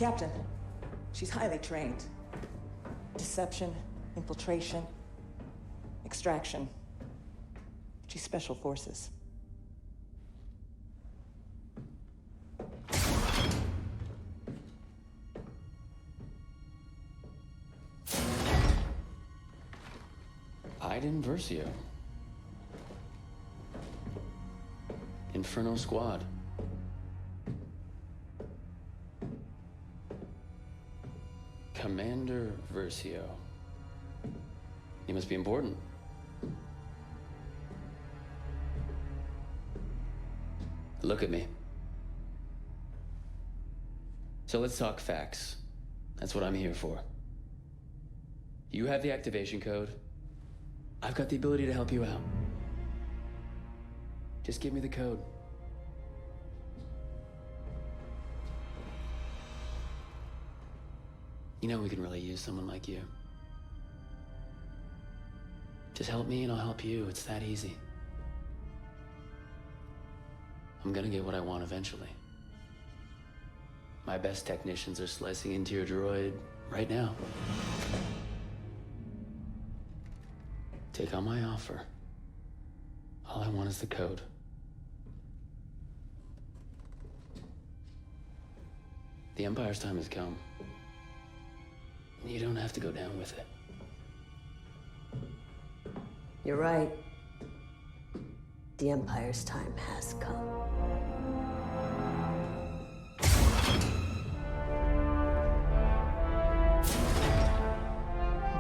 Captain, she's highly trained. Deception, infiltration, extraction. She's special forces. Iden Versio. Inferno Squad. Commander Versio. He must be important. Look at me. So let's talk facts. That's what I'm here for. You have the activation code. I've got the ability to help you out. Just give me the code. You know we can really use someone like you. Just help me and I'll help you. It's that easy. I'm gonna get what I want eventually. My best technicians are slicing into your droid right now. Take on my offer. All I want is the code. The Empire's time has come. You don't have to go down with it. You're right. The Empire's time has come.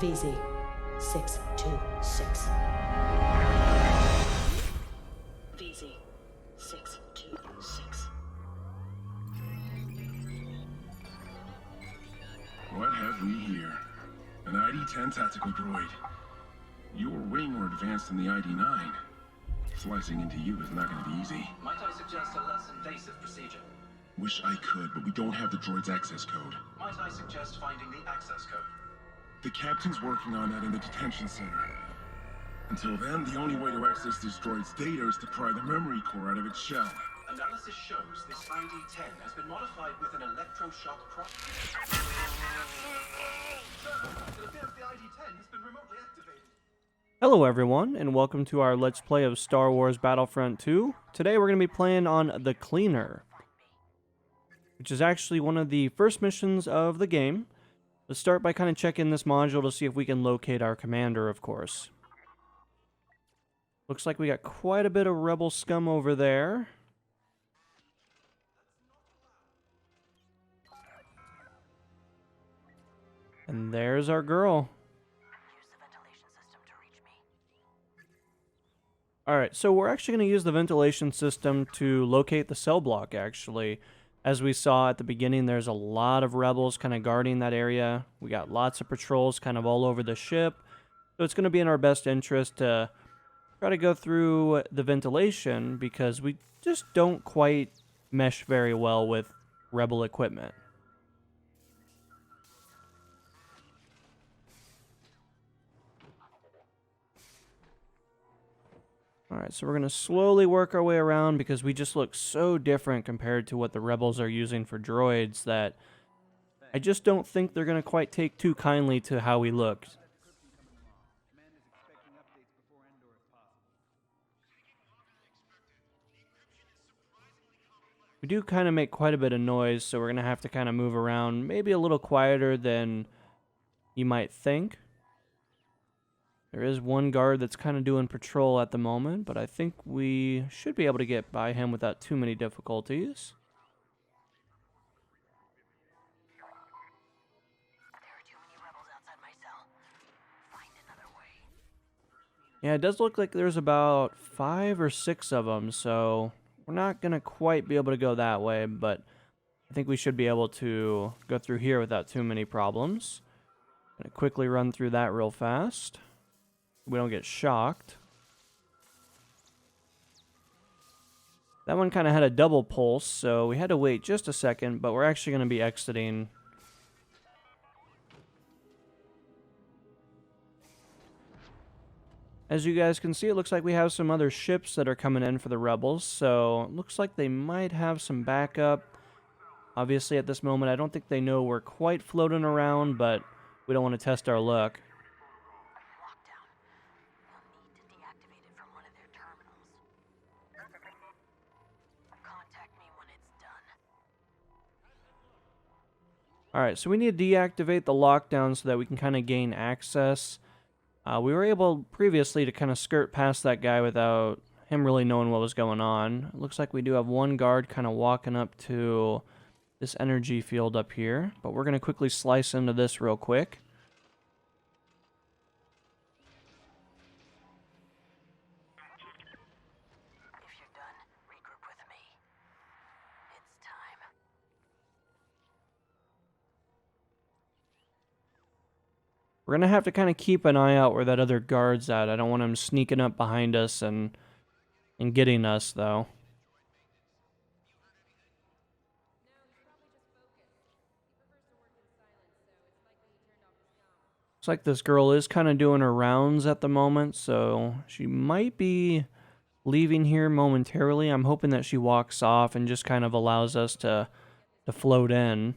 VZ 626. VZ 626. What have we here? An ID-10 tactical droid. You're way more advanced than the ID-9. Slicing into you is not going to be easy. Might I suggest a less invasive procedure? Wish I could, but we don't have the droid's access code. Might I suggest finding the access code? The captain's working on that in the detention center. Until then, the only way to access this droid's data is to pry the memory core out of its shell. Analysis shows this ID-10 has been modified with an electroshock process. It appears the ID-10 has been remotely activated. Hello everyone, and welcome to our Let's Play of Star Wars Battlefront 2. Today we're going to be playing on The Cleaner, which is actually one of the first missions of the game. Let's start by kind of checking this module to see if we can locate our commander, of course. Looks like we got quite a bit of rebel scum over there. And there's our girl. Alright, so we're actually going to use the ventilation system to locate the cell block, actually. As we saw at the beginning, there's a lot of rebels kind of guarding that area. We got lots of patrols kind of all over the ship. So it's going to be in our best interest to try to go through the ventilation because we just don't quite mesh very well with rebel equipment. Alright, so we're going to slowly work our way around because we just look so different compared to what the rebels are using for droids that I just don't think they're going to quite take too kindly to how we look. We do kind of make quite a bit of noise, so we're going to have to kind of move around maybe a little quieter than you might think. There is one guard that's kind of doing patrol at the moment, but I think we should be able to get by him without too many difficulties. Yeah, it does look like there's about 5 or 6 of them, so we're not going to quite be able to go that way, but I think we should be able to go through here without too many problems. I'm going to quickly run through that real fast. We don't get shocked. That one kind of had a double pulse, so we had to wait just a second, but we're actually going to be exiting. As you guys can see, it looks like we have some other ships that are coming in for the rebels, so it looks like they might have some backup. Obviously, at this moment, I don't think they know we're quite floating around, but we don't want to test our luck. Lockdown. You'll need to deactivate it from one of their terminals. Contact me when it's done. Alright, so we need to deactivate the lockdown so that we can kind of gain access. We were able previously to kind of skirt past that guy without him really knowing what was going on. It looks like we do have one guard kind of walking up to this energy field up here, but we're going to quickly slice into this real quick. If you're done, regroup with me. It's time. We're going to have to kind of keep an eye out where that other guard's at. I don't want him sneaking up behind us and getting us, though. Looks like this girl is kind of doing her rounds at the moment, so she might be leaving here momentarily. I'm hoping that she walks off and just kind of allows us to float in.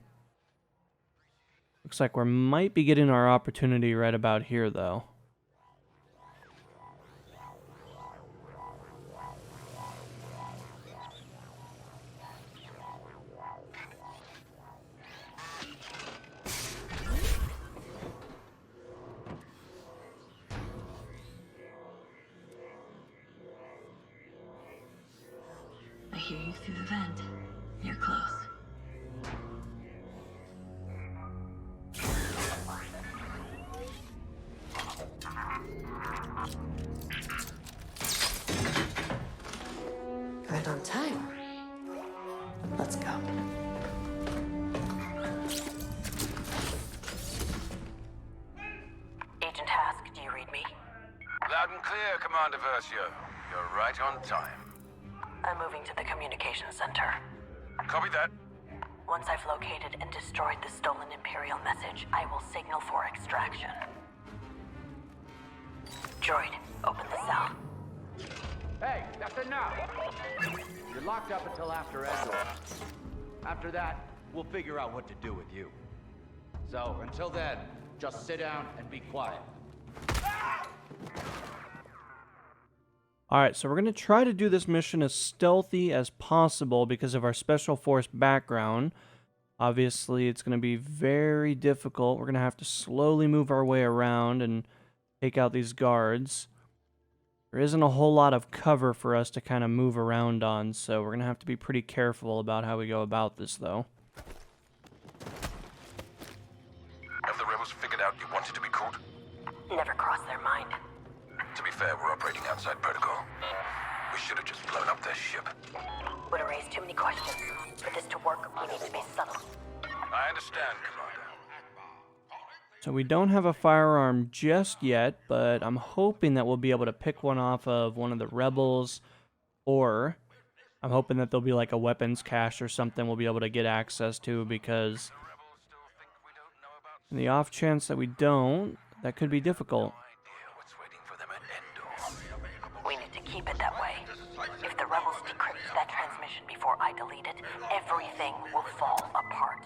Looks like we might be getting our opportunity right about here, though. I hear you through the vent. You're close. Right on time. Let's go. Agent Hask, do you read me? Loud and clear, Commander Versio. You're right on time. I'm moving to the communications center. Copy that. Once I've located and destroyed the stolen Imperial message, I will signal for extraction. Droid, open the cell. Hey, that's enough! You're locked up until after Endor. After that, we'll figure out what to do with you. So, until then, just sit down and be quiet. Alright, so we're going to try to do this mission as stealthy as possible because of our Special Force background. Obviously, it's going to be very difficult. We're going to have to slowly move our way around and take out these guards. There isn't a whole lot of cover for us to kind of move around on, so we're going to have to be pretty careful about how we go about this, though. Have the rebels figured out you wanted to be caught? Never crossed their mind. To be fair, we're operating outside protocol. We should have just blown up their ship. Would have raised too many questions. For this to work, we need to be subtle. I understand, Commander. So we don't have a firearm just yet, but I'm hoping that we'll be able to pick one off of one of the rebels, or I'm hoping that there'll be like a weapons cache or something we'll be able to get access to, because in the off chance that we don't, that could be difficult. We need to keep it that way. If the rebels decrypt that transmission before I delete it, everything will fall apart.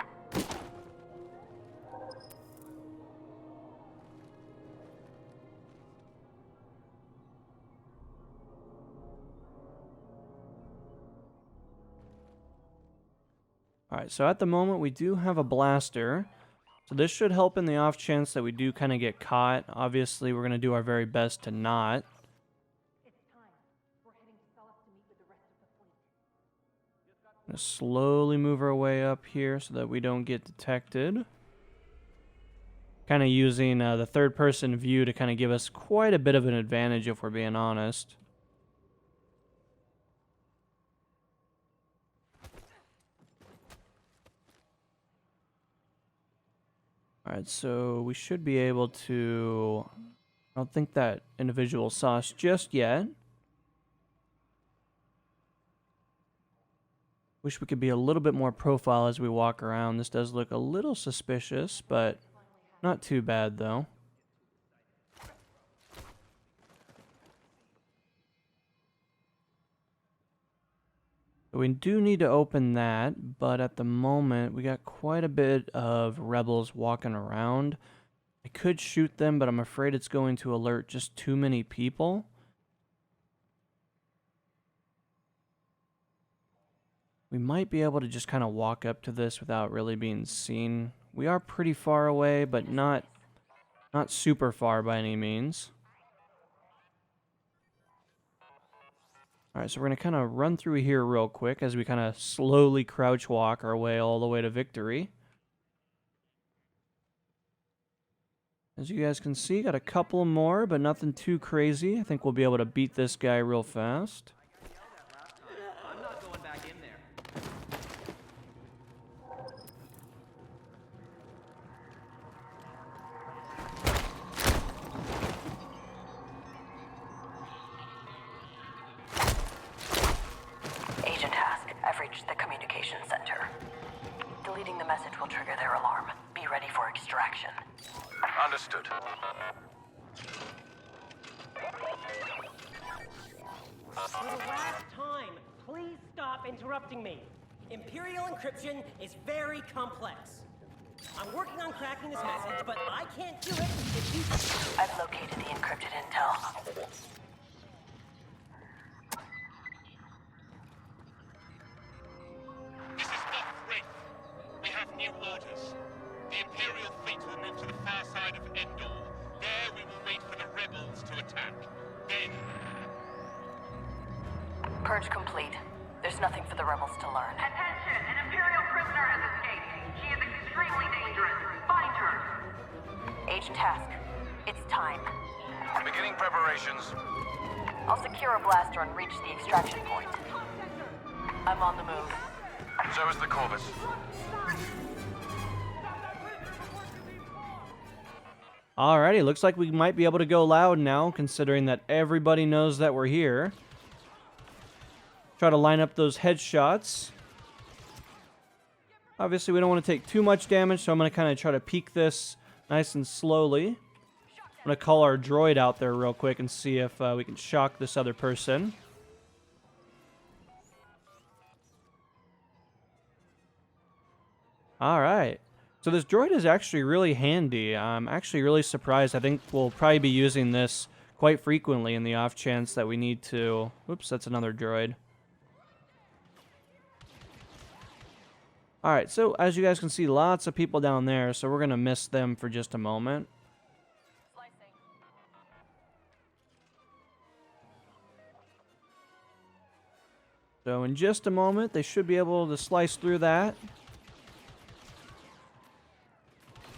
Alright, so at the moment we do have a blaster. So this should help in the off chance that we do kind of get caught. Obviously, we're going to do our very best to not. Gonna slowly move our way up here so that we don't get detected. Kind of using the third-person view to kind of give us quite a bit of an advantage if we're being honest. Alright, so we should be able to... I don't think that individual saw us just yet. Wish we could be a little bit more profile as we walk around. This does look a little suspicious, but not too bad, though. We do need to open that, but at the moment, we got quite a bit of rebels walking around. I could shoot them, but I'm afraid it's going to alert just too many people. We might be able to just kind of walk up to this without really being seen. We are pretty far away, but not super far by any means. Alright, so we're going to kind of run through here real quick as we kind of slowly crouch walk our way all the way to victory. As you guys can see, got a couple more, but nothing too crazy. I think we'll be able to beat this guy real fast. I'm not going back in there. Agent Task, I've reached the communication center. Deleting the message will trigger their alarm. Be ready for extraction. Understood. For the last time, please stop interrupting me. Imperial encryption is very complex. I'm working on cracking this message, but I can't do it if you... I've located the encrypted intel. This is Box Wraith. We have new orders. The Imperial fleet will move to the far side of Endor. There we will wait for the rebels to attack. Then... Purge complete. There's nothing for the rebels to learn. Attention! An Imperial prisoner has escaped. She is extremely dangerous. Find her! Agent Task, it's time. Beginning preparations. I'll secure a blaster and reach the extraction point. I'm on the move. So is the Corvus. Alrighty, looks like we might be able to go loud now, considering that everybody knows that we're here. Try to line up those headshots. Obviously, we don't want to take too much damage, so I'm going to kind of try to peek this nice and slowly. I'm going to call our droid out there real quick and see if we can shock this other person. Alright. So this droid is actually really handy. I'm actually really surprised. I think we'll probably be using this quite frequently in the off chance that we need to... Oops, that's another droid. Alright, so as you guys can see, lots of people down there, so we're going to miss them for just a moment. So in just a moment, they should be able to slice through that.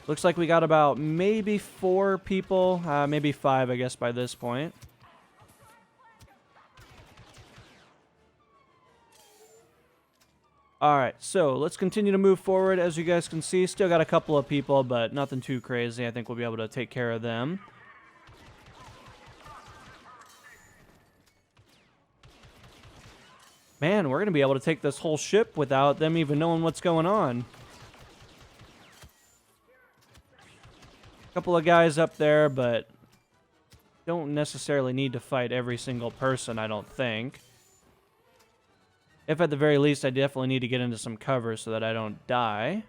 Looks like we got about maybe 4 people, maybe 5, I guess, by this point. Alright, so let's continue to move forward. As you guys can see, still got a couple of people, but nothing too crazy. I think we'll be able to take care of them. Man, we're going to be able to take this whole ship without them even knowing what's going on. Couple of guys up there, but don't necessarily need to fight every single person, I don't think. If at the very least, I definitely need to get into some cover so that I don't die.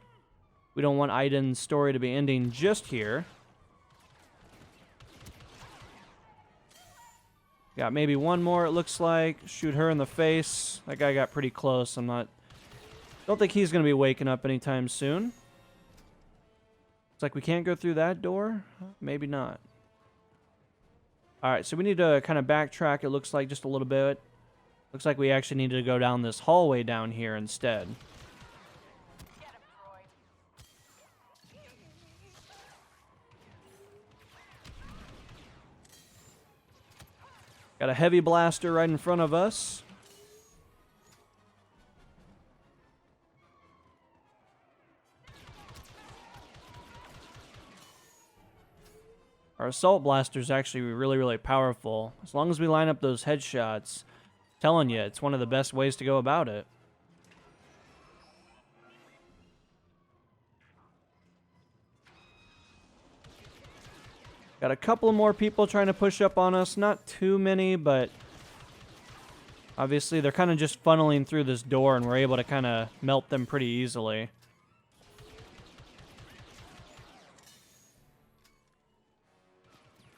We don't want Aiden's story to be ending just here. Got maybe one more, it looks like. Shoot her in the face. That guy got pretty close. Don't think he's going to be waking up anytime soon. Looks like we can't go through that door. Maybe not. Alright, so we need to kind of backtrack, it looks like, just a little bit. Looks like we actually need to go down this hallway down here instead. Got a heavy blaster right in front of us. Our assault blaster is actually really, really powerful. As long as we line up those headshots, I'm telling you, it's one of the best ways to go about it. Got a couple more people trying to push up on us. Not too many, but Obviously, they're kind of just funneling through this door, and we're able to kind of melt them pretty easily.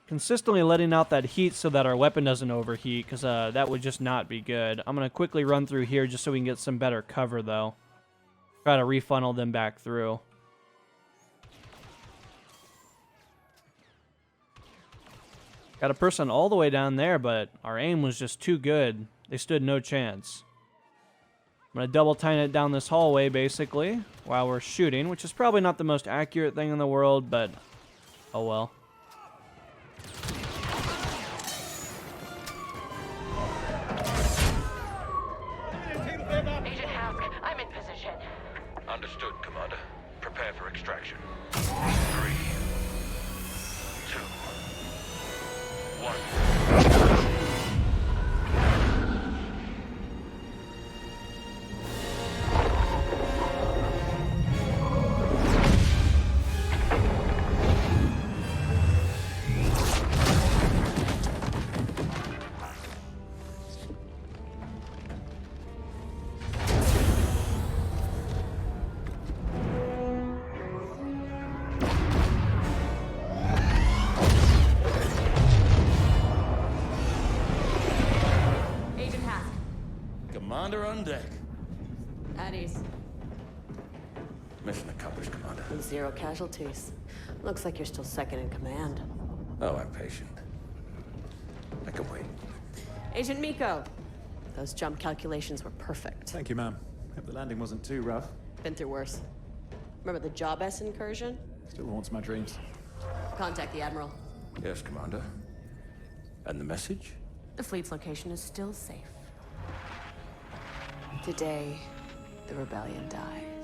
Consistently letting out that heat so that our weapon doesn't overheat, because that would just not be good. I'm going to quickly run through here just so we can get some better cover, though. Try to refunnel them back through. Got a person all the way down there, but our aim was just too good. They stood no chance. I'm going to double time it down this hallway, basically, while we're shooting, which is probably not the most accurate thing in the world, but oh well. Agent Hask, I'm in position. Understood, Commander. Prepare for extraction. 3, 2, 1. Commander on deck. At ease. Mission accomplished, Commander. 0 casualties. Looks like you're still second in command. Oh, I'm patient. I can wait. Agent Miko, those jump calculations were perfect. Thank you, ma'am. Hope the landing wasn't too rough. Been through worse. Remember the Job S incursion? Still haunts my dreams. Contact the Admiral. Yes, Commander. And the message? The fleet's location is still safe. Today, the rebellion dies.